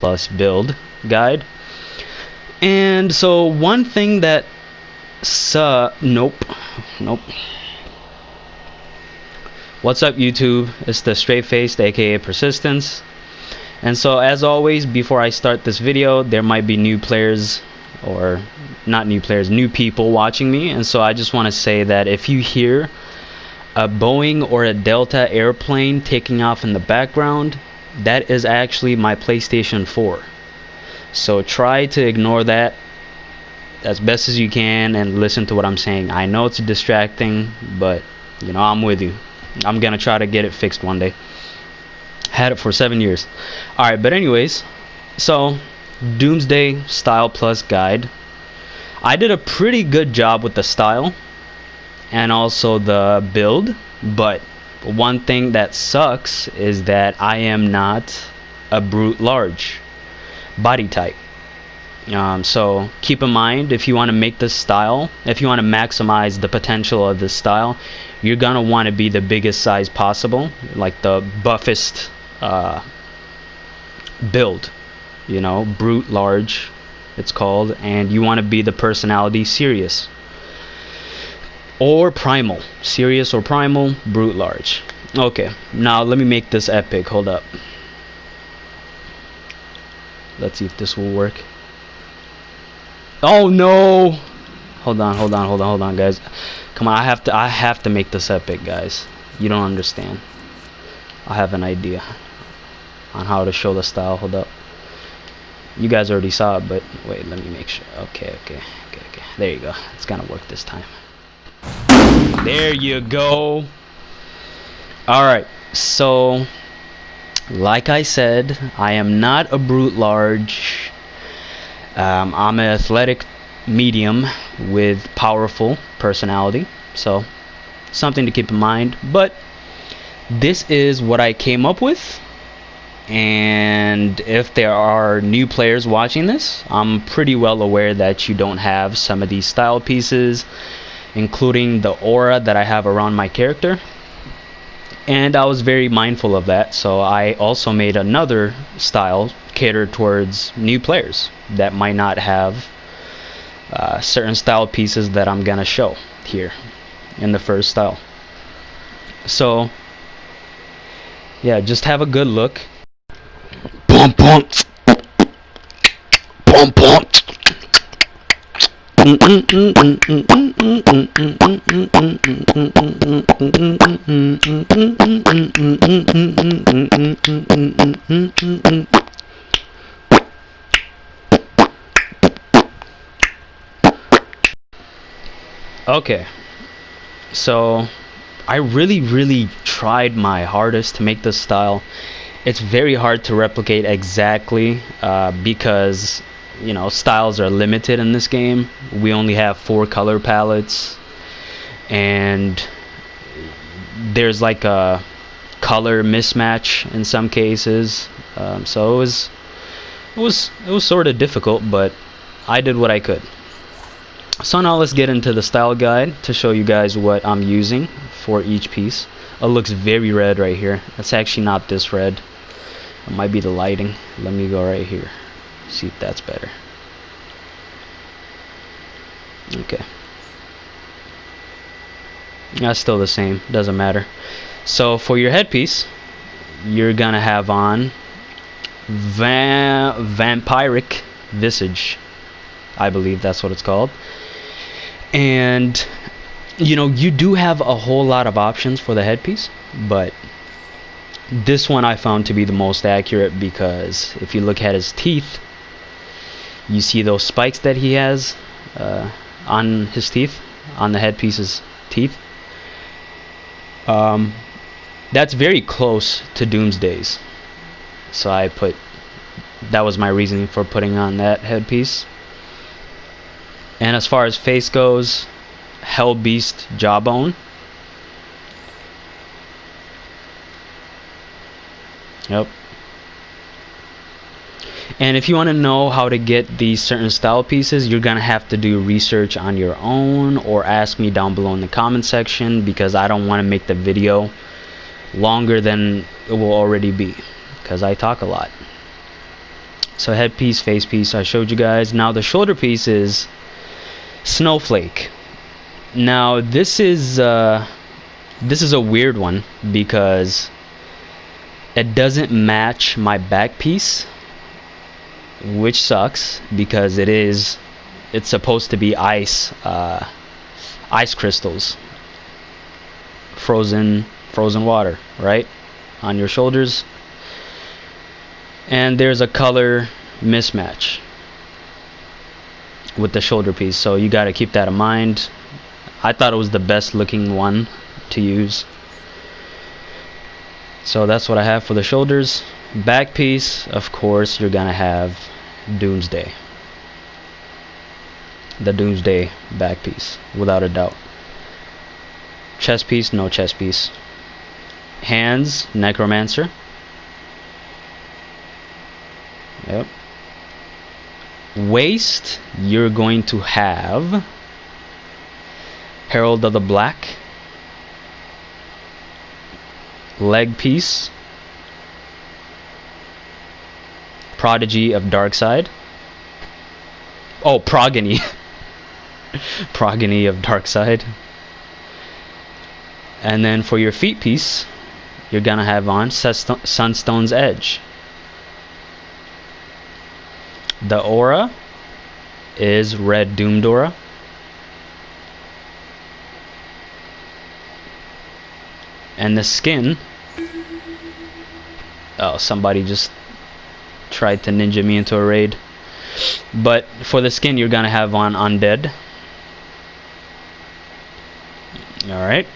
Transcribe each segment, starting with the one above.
plus build guide. And so one thing that nope. What's up, YouTube? It's the straight faced, aka Persistence. And so as always, before I start this video, there might be new players, or not new players, new people watching me. And so I just want to say that if you hear a Boeing or a Delta airplane taking off in the background, that is actually my PlayStation 4. So try to ignore that as best as you can and listen to what I'm saying. I know it's distracting, but you know, I'm with you. I'm gonna try to get it fixed one day. Had it for 7 years. Alright, but anyways, so Doomsday Style plus guide. I did a pretty good job with the style and also the build, but one thing that sucks is that I am not a brute large body type. So keep in mind, if you want to make this style, if you want to maximize the potential of this style, you're gonna want to be the biggest size possible, like the buffest build, you know, brute large it's called, and you want to be the personality serious or primal. Serious or primal, brute large. Okay, now let me make this epic. Hold up, let's see if this will work. Oh no, hold on guys, come on, I have to make this epic, guys. You don't understand. I have an idea on how to show the style. Hold up, you guys already saw it, but wait, let me make sure. Okay, there you go. It's gonna work this time. There you go. Alright, so like I said, I am not a brute large. I'm an athletic medium with powerful personality, so something to keep in mind. But this is what I came up with, and if there are new players watching this, I'm pretty well aware that you don't have some of these style pieces, including the aura that I have around my character, and I was very mindful of that. So I also made another style catered towards new players that might not have certain style pieces that I'm gonna show here in the first style. So yeah, just have a good look. Pump pump pump pump. Okay, so I really tried my hardest to make this style. It's very hard to replicate exactly because, you know, styles are limited in this game. We only have 4 color palettes, and there's like a color mismatch in some cases. So it was sort of difficult, but I did what I could. So now let's get into the style guide to show you guys what I'm using for each piece. It looks very red right here. It's actually not this red. It might be the lighting. Let me go right here. See if that's better. Okay. That's still the same. Doesn't matter. So for your headpiece, you're gonna have on vampiric visage. I believe that's what it's called. And you know, you do have a whole lot of options for the headpiece, but this one I found to be the most accurate, because if you look at his teeth, you see those spikes that he has on his teeth, on the headpiece's teeth. That's very close to Doomsday's, so that was my reasoning for putting on that headpiece. And as far as face goes, Hell Beast jawbone. Yep. And if you want to know how to get these certain style pieces, you're gonna have to do research on your own, or ask me down below in the comment section, because I don't want to make the video longer than it will already be, because I talk a lot. So headpiece, face piece, I showed you guys. Now the shoulder piece is Snowflake. Now this is a weird one because it doesn't match my back piece, which sucks because it's supposed to be ice crystals, frozen water, right, on your shoulders. And there's a color mismatch with the shoulder piece, so you got to keep that in mind. I thought it was the best looking one to use, so that's what I have for the shoulders. Back piece, of course, you're gonna have Doomsday, the Doomsday back piece, without a doubt. Chest piece, no chest piece. Hands, Necromancer. Yep. Waist, you're going to have Herald of the Black. Leg piece, Prodigy of Darkside. Oh, Progeny. Progeny of Darkside. And then for your feet piece, you're gonna have on Sunstone's Edge. The aura is Red Doomed Aura. And the skin, oh, somebody just tried to ninja me into a raid. But for the skin, you're gonna have on Undead. Alright.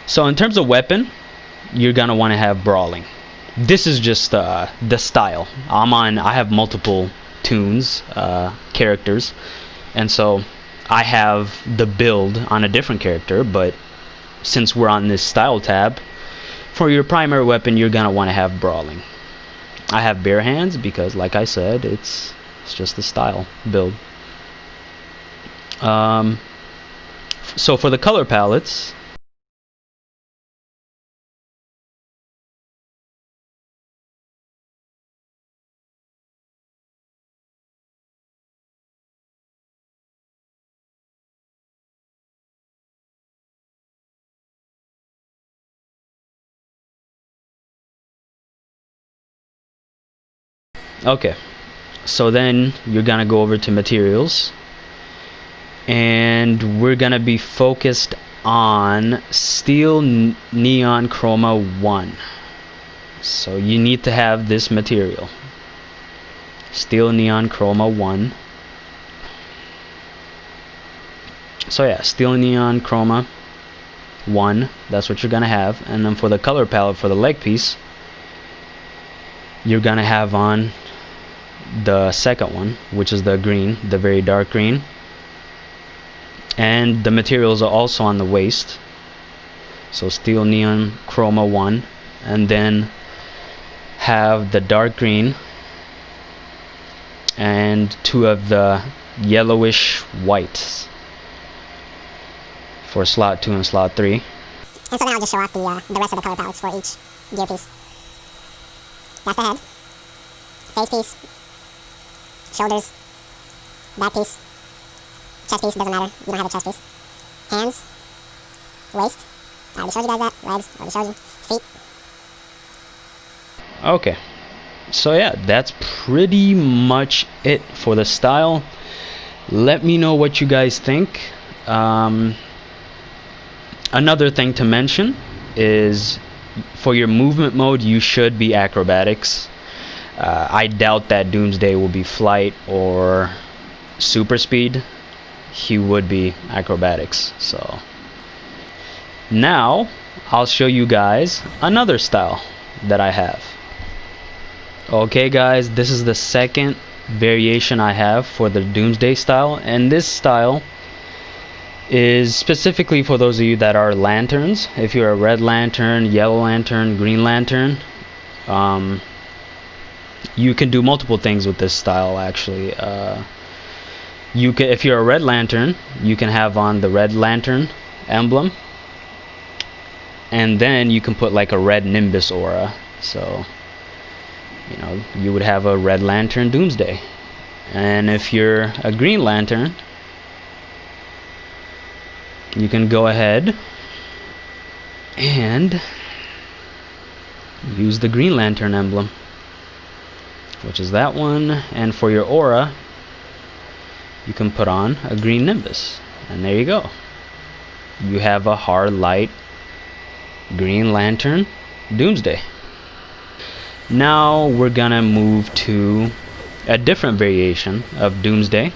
So in terms of weapon, you're gonna want to have Brawling. This is just the style. I have multiple tunes, characters, and so I have the build on a different character, but since we're on this style tab, for your primary weapon, you're gonna want to have Brawling. I have bare hands because, like I said, it's just the style build. So for the color palettes, okay, so then you're gonna go over to materials, and we're gonna be focused on Steel Neon Chroma 1. So you need to have this material, Steel Neon Chroma 1. So yeah, Steel Neon Chroma 1, that's what you're gonna have. And then for the color palette for the leg piece, you're gonna have on the second one, which is the green, the very dark green. And the materials are also on the waist, so Steel Neon Chroma 1, and then have the dark green and 2 of the yellowish whites for slot 2 and slot 3. And so now I'll just show off the rest of the color palettes for each gear piece. That's the head, face piece, shoulders, back piece, chest piece, doesn't matter, you don't have a chest piece, hands, waist, I already showed you guys that, legs, already showed you, feet. Okay, so yeah, that's pretty much it for the style. Let me know what you guys think. Another thing to mention is for your movement mode, you should be acrobatics. I doubt that Doomsday will be flight or super speed. He would be acrobatics. So now I'll show you guys another style that I have. Okay guys, this is the second variation I have for the Doomsday style, and this style is specifically for those of you that are lanterns. If you're a red lantern, yellow lantern, green lantern, you can do multiple things with this style actually. You can, if you're a red lantern, you can have on the red lantern emblem, and then you can put like a red nimbus aura. So you know, you would have a Red Lantern Doomsday. And if you're a Green Lantern, you can go ahead and use the Green Lantern emblem, which is that one. And for your aura, you can put on a green Nimbus, and there you go. You have a hard light Green Lantern Doomsday. Now we're gonna move to a different variation of Doomsday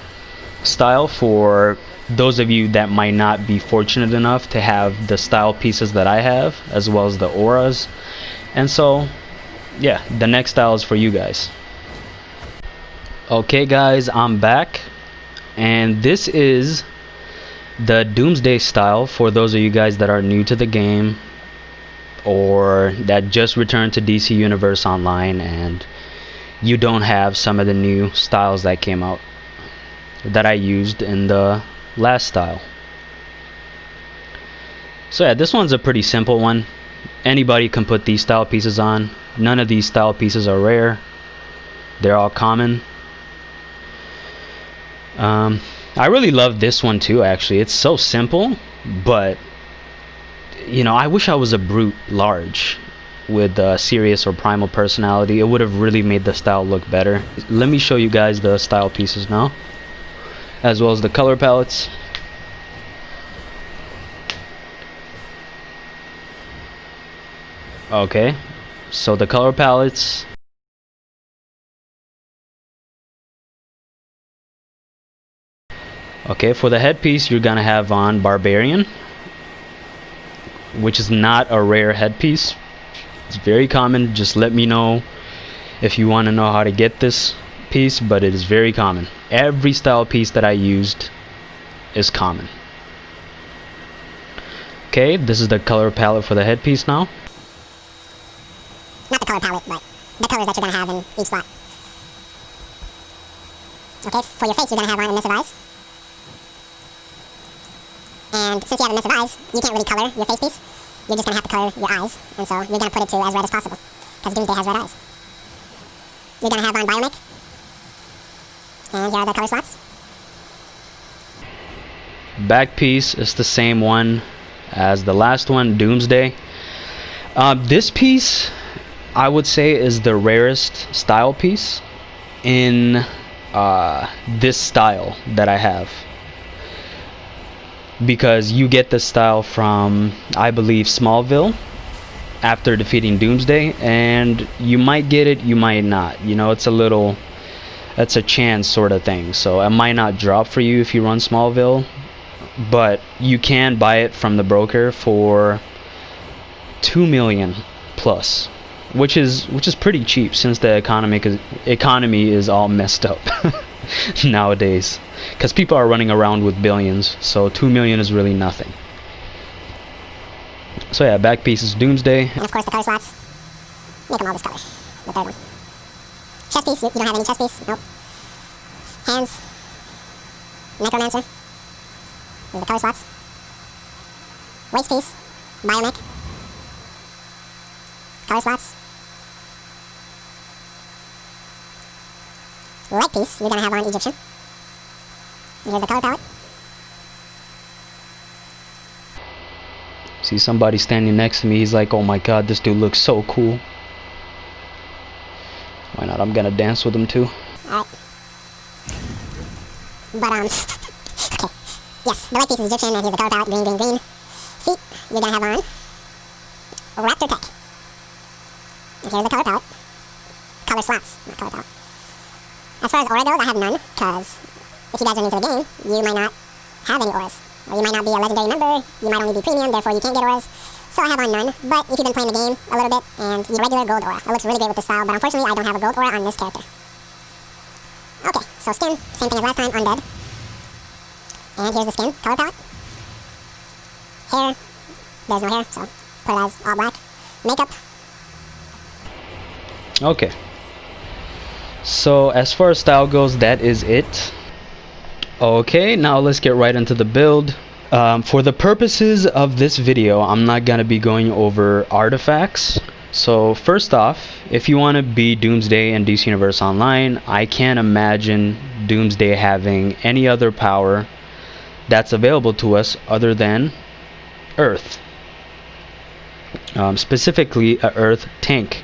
style for those of you that might not be fortunate enough to have the style pieces that I have, as well as the auras. And so yeah, the next style is for you guys. Okay guys, I'm back, and this is the Doomsday style for those of you guys that are new to the game or that just returned to DC Universe Online and you don't have some of the new styles that came out that I used in the last style. So yeah, this one's a pretty simple one. Anybody can put these style pieces on. None of these style pieces are rare. They're all common. I really love this one too, actually. It's so simple, but you know, I wish I was a brute large with serious or primal personality. It would have really made the style look better. Let me show you guys the style pieces now, as well as the color palettes. Okay, so the color palettes. Okay, for the headpiece, you're gonna have on Barbarian, which is not a rare headpiece. It's very common. Just let me know if you want to know how to get this piece, but it is very common. Every style piece that I used is common. Okay, this is the color palette for the headpiece now. Not the color palette, but the colors that you're going to have in each slot. Okay, for your face, you're going to have on a missive eyes. And since you have a missive eyes, you can't really color your face piece. You're just going to have to color your eyes. And so you're going to put it to as red as possible, because Doomsday has red eyes. You're going to have on Biomech. And here are the color slots. Back piece is the same one as the last one, Doomsday. This piece, I would say, is the rarest style piece in this style that I have, because you get this style from, I believe, Smallville after defeating Doomsday, and you might get it, you might not. You know, it's a chance sort of thing, so it might not drop for you if you run Smallville, but you can buy it from the broker for 2 million plus, which is pretty cheap, since the economy is all messed up nowadays, because people are running around with billions, so 2 million is really nothing. So yeah, back piece is Doomsday. And of course the color slots, make them all this color, the third one. Chest piece, you don't have any chest piece, nope. Hands, Necromancer, there's the color slots. Waist piece, Biomech, color slots. Leg piece, you're going to have on Egyptian. And here's the color palette. See somebody standing next to me, he's like, oh my god, this dude looks so cool. Why not? I'm gonna dance with him too. Alright. But, okay. Yes, the leg piece is Egyptian, and here's the color palette, green, green, green. Feet, you're gonna have on Raptor Tech. And here's the color palette. Color slots, not color palette. As far as aura goes, I have none, because if you guys are new to the game, you might not have any auras. Or you might not be a legendary member, you might only be premium, therefore you can't get auras. So I have on none, but if you've been playing the game a little bit, and you regular gold aura. It looks really great with the style, but unfortunately I don't have a gold aura on this character. Okay, so skin, same thing as last time, undead. And here's the skin, color palette. Hair, there's no hair, so put it as all black. Makeup. Okay. So as far as style goes, that is it. Okay, now let's get right into the build. For the purposes of this video, I'm not gonna be going over artifacts So first off, if you want to be Doomsday in DC Universe Online, I can't imagine Doomsday having any other power that's available to us other than Earth. Specifically a Earth tank.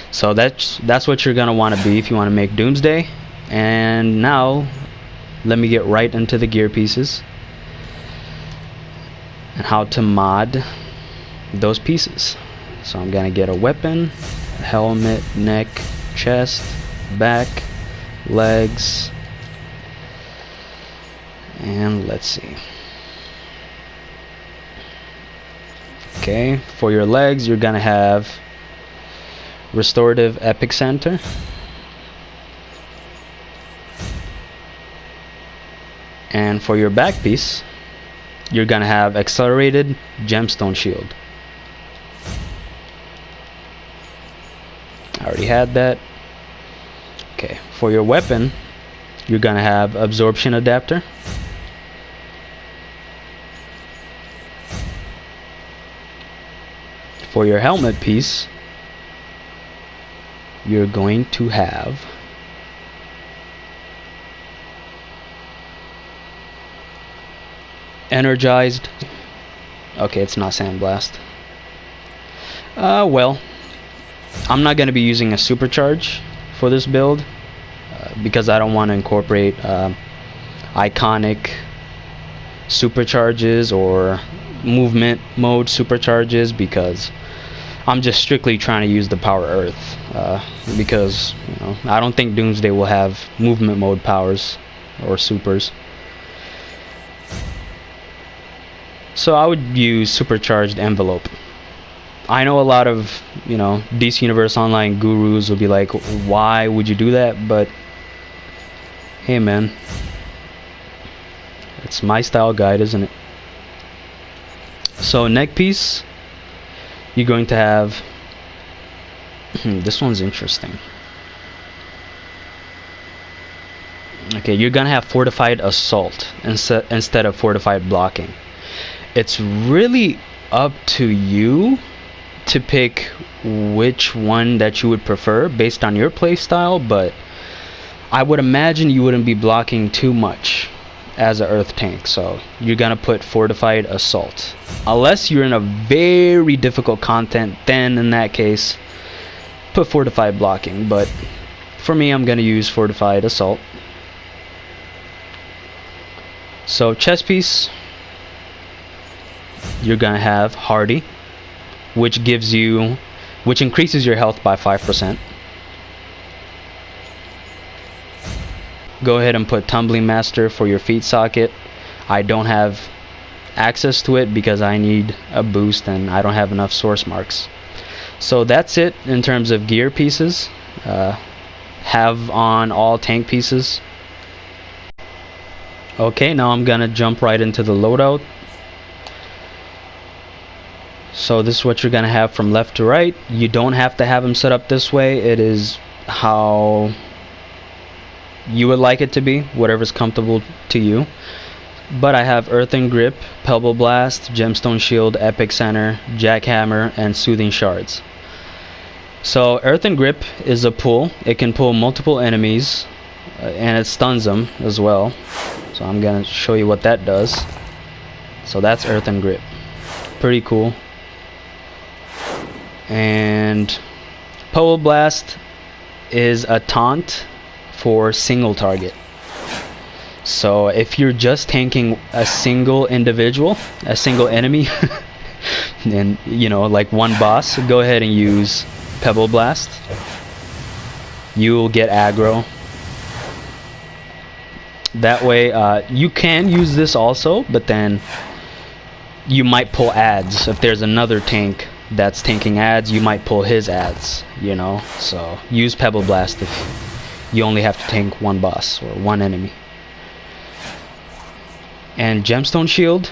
So that's what you're gonna want to be if you want to make Doomsday. And now let me get right into the gear pieces and how to mod those pieces. So I'm gonna get a weapon, helmet, neck, chest, back, legs, and let's see. Okay, for your legs you're gonna have restorative epic center, and for your back piece you're gonna have accelerated gemstone shield. I already had that. Okay, for your weapon you're gonna have absorption adapter, for your helmet piece you're going to have energized. Okay, it's not sandblast. Well, I'm not going to be using a supercharge for this build because I don't want to incorporate iconic supercharges or movement mode supercharges, because I'm just strictly trying to use the power Earth, because I don't think Doomsday will have movement mode powers or supers. So I would use supercharged envelope. I know a lot of DC Universe Online gurus will be like, why would you do that? But hey man, it's my style guide, isn't it? So neck piece, you're going to have this one's interesting. Okay, you're gonna have fortified assault instead of fortified blocking. It's really up to you to pick which one that you would prefer based on your playstyle, but I would imagine you wouldn't be blocking too much as an earth tank, so you're gonna put fortified assault. Unless you're in a very difficult content, then in that case put fortified blocking, but for me I'm gonna use fortified assault. So chest piece, you're gonna have hardy, which increases your health by 5%. Go ahead and put tumbling master for your feet socket. I don't have access to it because I need a boost and I don't have enough source marks. So that's it in terms of gear pieces. Have on all tank pieces. Okay, now I'm gonna jump right into the loadout. So this is what you're gonna have from left to right. You don't have to have them set up this way. It is how you would like it to be, whatever's comfortable to you. But I have Earthen Grip, Pebble Blast, Gemstone Shield, Epic Center, Jackhammer, and Soothing Shards. So Earthen Grip is a pull. It can pull multiple enemies and it stuns them as well. So I'm gonna show you what that does. So that's Earthen Grip. Pretty cool. And Pebble Blast is a taunt for single target. So if you're just tanking a single individual, a single enemy, and like one boss, go ahead and use Pebble Blast. You'll get aggro. That way, you can use this also, but then you might pull ads. If there's another tank that's tanking ads, you might pull his ads, so use Pebble Blast if you only have to tank one boss or one enemy. And Gemstone Shield,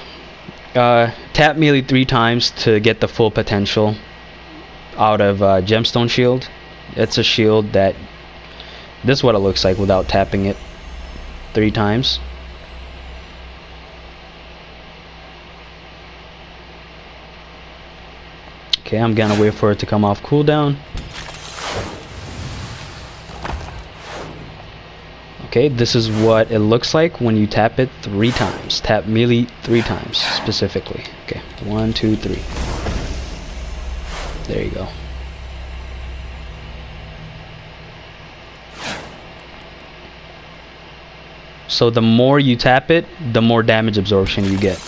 tap melee 3 times to get the full potential out of Gemstone Shield. It's a shield that this is what it looks like without tapping it 3 times. Okay, I'm gonna wait for it to come off cooldown. Okay, this is what it looks like when you tap it 3 times. Tap melee 3 times specifically. Okay, 1, 2, 3. There you go. So the more you tap it, the more damage absorption you get.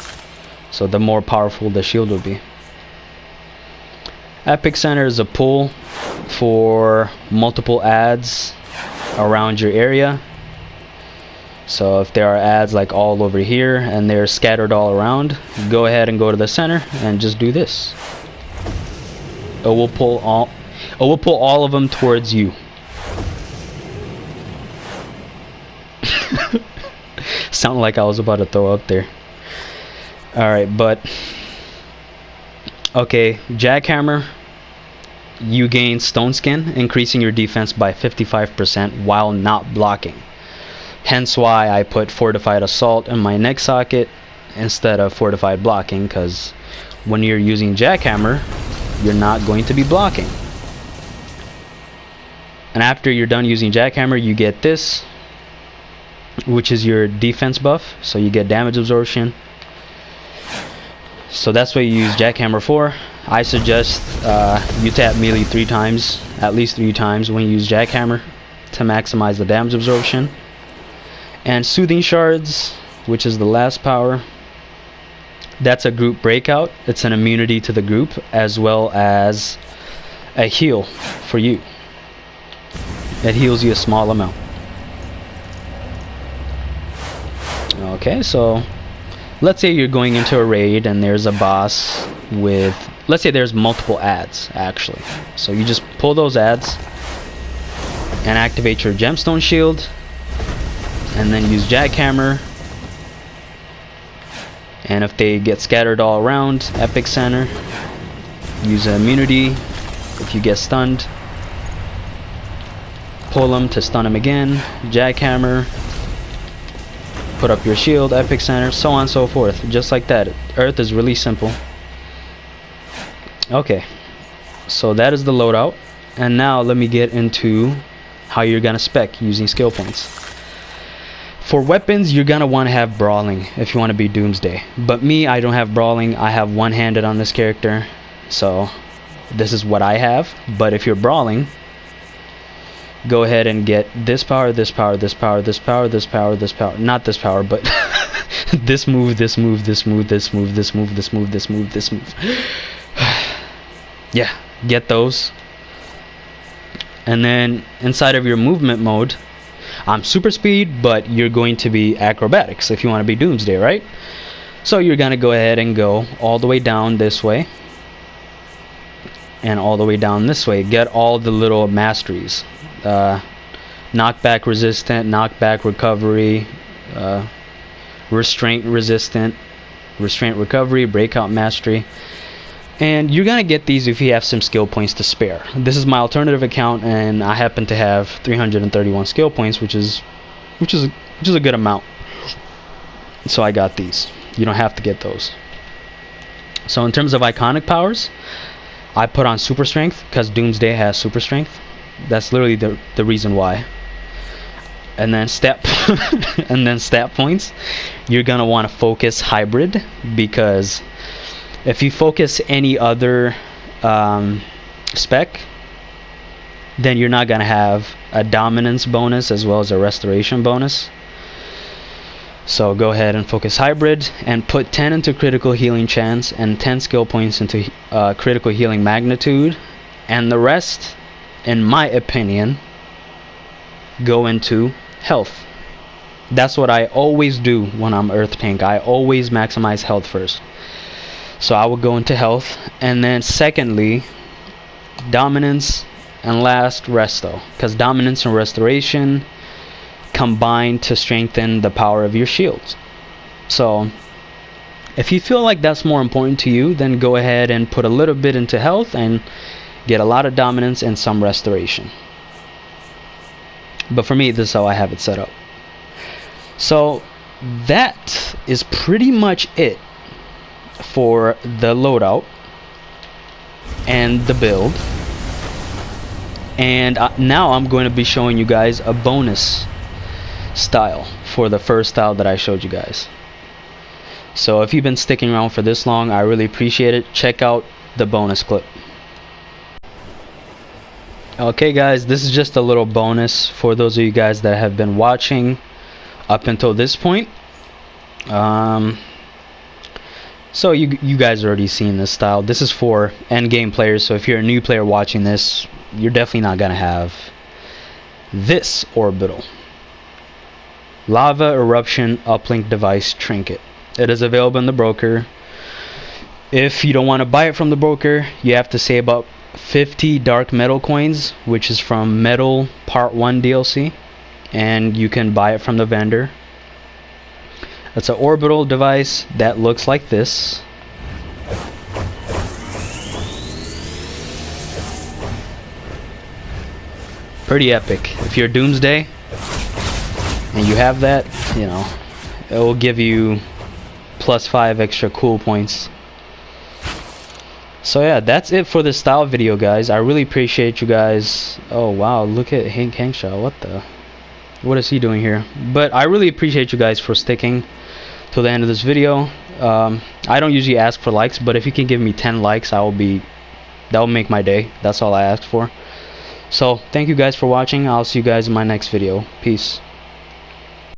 So the more powerful the shield will be. Epic Center is a pull for multiple ads around your area. So if there are ads like all over here and they're scattered all around, go ahead and go to the center and just do this. It will pull all of them towards you. Sounded like I was about to throw up there. Alright, but okay, Jackhammer, you gain Stone Skin, increasing your defense by 55% while not blocking. Hence why I put Fortified Assault in my neck socket instead of Fortified Blocking, because when you're using Jackhammer, you're not going to be blocking. And after you're done using Jackhammer, you get this, which is your defense buff, so you get damage absorption. So that's what you use Jackhammer for. I suggest you tap melee 3 times, at least 3 times when you use Jackhammer to maximize the damage absorption. And Soothing Shards, which is the last power, that's a group breakout. It's an immunity to the group as well as a heal for you. It heals you a small amount. Okay, so let's say you're going into a raid and there's a boss with, let's say there's multiple ads actually. So you just pull those ads and activate your Gemstone Shield, and then use Jackhammer. And if they get scattered all around, Epic Center, use immunity. If you get stunned, pull them to stun them again. Jackhammer, put up your shield, Epic Center, so on and so forth. Just like that. Earth is really simple. Okay, so that is the loadout. And now let me get into how you're gonna spec using skill points. For weapons, you're gonna want to have brawling if you want to be Doomsday. But me, I don't have brawling. I have one-handed on this character, so this is what I have. But if you're brawling, go ahead and get this power, this power, this power, this power, this power, this power. Not this power, but this move, this move, this move, this move, this move, this move, this move, this move. Yeah, get those. And then inside of your movement mode, I'm super speed, but you're going to be acrobatics if you want to be Doomsday, right? So you're gonna go ahead and go all the way down this way and all the way down this way. Get all the little masteries. Knockback resistant, knockback recovery, restraint resistant, restraint recovery, breakout mastery. And you're gonna get these if you have some skill points to spare. This is my alternative account, and I happen to have 331 skill points, which is a good amount. So I got these. You don't have to get those. So in terms of iconic powers, I put on super strength because Doomsday has super strength. That's literally the reason why. And then stat points, you're gonna want to focus hybrid, because if you focus any other spec, then you're not gonna have a dominance bonus as well as a restoration bonus. So go ahead and focus hybrid and put 10 into critical healing chance and 10 skill points into critical healing magnitude, and the rest, in my opinion, go into health. That's what I always do when I'm Earth Tank. I always maximize health first. So I will go into health, and then secondly, dominance, and last, resto, because dominance and restoration combine to strengthen the power of your shields. So if you feel like that's more important to you, then go ahead and put a little bit into health and get a lot of dominance and some restoration. But for me, this is how I have it set up. So that is pretty much it for the loadout. and the build. And now I'm going to be showing you guys a bonus style for the first style that I showed you guys. So if you've been sticking around for this long, I really appreciate it. Check out the bonus clip. Okay guys, this is just a little bonus for those of you guys that have been watching up until this point. So you guys already seen this style. This is for end game players, so if you're a new player watching this, you're definitely not gonna have this orbital lava eruption uplink device trinket. It is available in the broker. If you don't want to buy it from the broker, you have to save about 50 dark metal coins, which is from Metal Part 1 DLC, and you can buy it from the vendor. It's an orbital device that looks like this. Pretty epic. If you're Doomsday and you have that, you know, it will give you +5 extra cool points. So yeah, that's it for this style video, guys. I really appreciate you guys. Oh wow, look at Hank Hangshaw. What is he doing here? But I really appreciate you guys for sticking to the end of this video. I don't usually ask for likes, but if you can give me 10 likes, that will make my day. That's all I ask for. So thank you guys for watching. I'll see you guys in my next video. Peace.